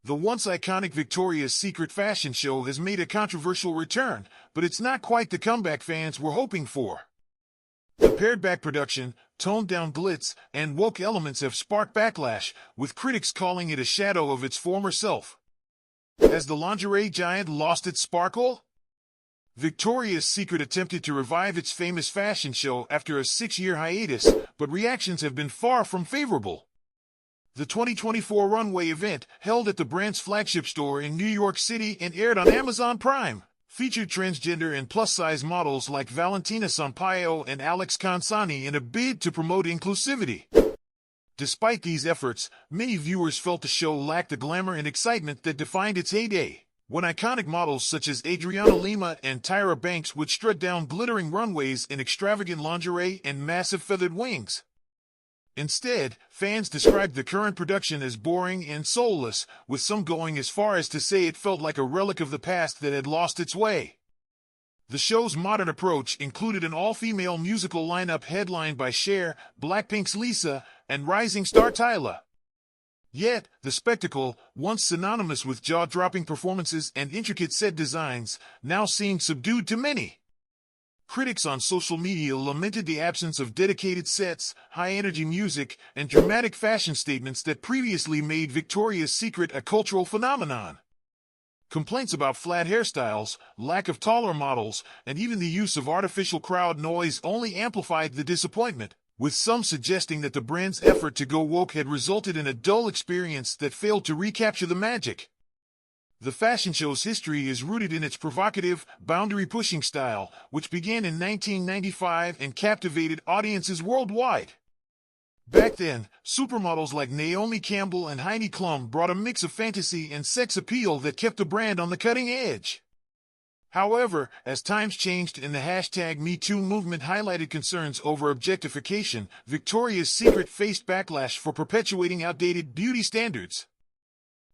The once iconic Victoria's Secret fashion show has made a controversial return, but it's not quite the comeback fans were hoping for. The pared-back production, toned-down glitz, and woke elements have sparked backlash, with critics calling it a shadow of its former self. Has the lingerie giant lost its sparkle? Victoria's Secret attempted to revive its famous fashion show after a 6-year hiatus, but reactions have been far from favorable. The 2024 Runway event, held at the brand's flagship store in New York City and aired on Amazon Prime, featured transgender and plus-size models like Valentina Sampaio and Alex Consani in a bid to promote inclusivity. Despite these efforts, many viewers felt the show lacked the glamour and excitement that defined its heyday, when iconic models such as Adriana Lima and Tyra Banks would strut down glittering runways in extravagant lingerie and massive feathered wings. Instead, fans described the current production as boring and soulless, with some going as far as to say it felt like a relic of the past that had lost its way. The show's modern approach included an all-female musical lineup headlined by Cher, Blackpink's Lisa, and rising star Tyla. Yet, the spectacle, once synonymous with jaw-dropping performances and intricate set designs, now seemed subdued to many. Critics on social media lamented the absence of dedicated sets, high-energy music, and dramatic fashion statements that previously made Victoria's Secret a cultural phenomenon. Complaints about flat hairstyles, lack of taller models, and even the use of artificial crowd noise only amplified the disappointment, with some suggesting that the brand's effort to go woke had resulted in a dull experience that failed to recapture the magic. The fashion show's history is rooted in its provocative, boundary-pushing style, which began in 1995 and captivated audiences worldwide. Back then, supermodels like Naomi Campbell and Heidi Klum brought a mix of fantasy and sex appeal that kept the brand on the cutting edge. However, as times changed and the #MeToo movement highlighted concerns over objectification, Victoria's Secret faced backlash for perpetuating outdated beauty standards.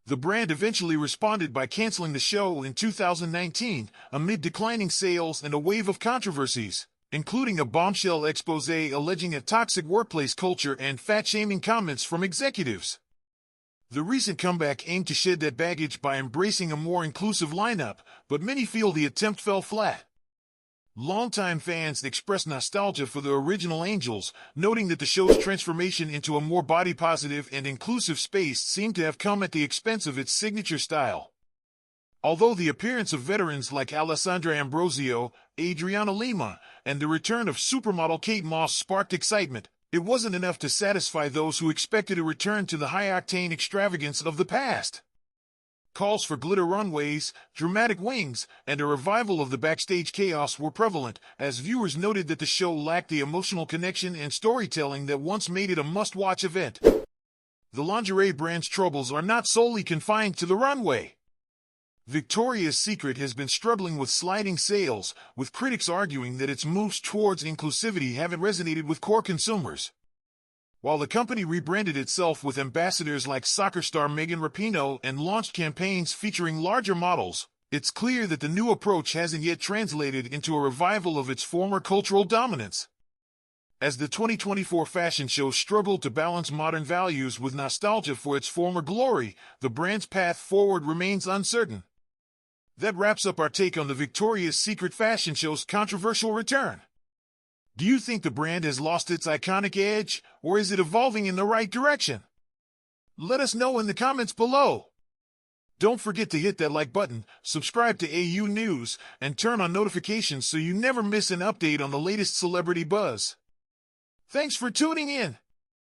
The brand eventually responded by canceling the show in 2019, amid declining sales and a wave of controversies, including a bombshell expose alleging a toxic workplace culture and fat-shaming comments from executives. The recent comeback aimed to shed that baggage by embracing a more inclusive lineup, but many feel the attempt fell flat. Longtime fans expressed nostalgia for the original Angels, noting that the show's transformation into a more body-positive and inclusive space seemed to have come at the expense of its signature style. Although the appearance of veterans like Alessandra Ambrosio, Adriana Lima, and the return of supermodel Kate Moss sparked excitement, it wasn't enough to satisfy those who expected a return to the high-octane extravagance of the past. Calls for glitter runways, dramatic wings, and a revival of the backstage chaos were prevalent, as viewers noted that the show lacked the emotional connection and storytelling that once made it a must-watch event. The lingerie brand's troubles are not solely confined to the runway. Victoria's Secret has been struggling with sliding sales, with critics arguing that its moves towards inclusivity haven't resonated with core consumers. While the company rebranded itself with ambassadors like soccer star Megan Rapinoe and launched campaigns featuring larger models, it's clear that the new approach hasn't yet translated into a revival of its former cultural dominance. As the 2024 fashion show struggled to balance modern values with nostalgia for its former glory, the brand's path forward remains uncertain. That wraps up our take on the Victoria's Secret fashion show's controversial return. Do you think the brand has lost its iconic edge, or is it evolving in the right direction? Let us know in the comments below. Don't forget to hit that like button, subscribe to AU News, and turn on notifications so you never miss an update on the latest celebrity buzz. Thanks for tuning in.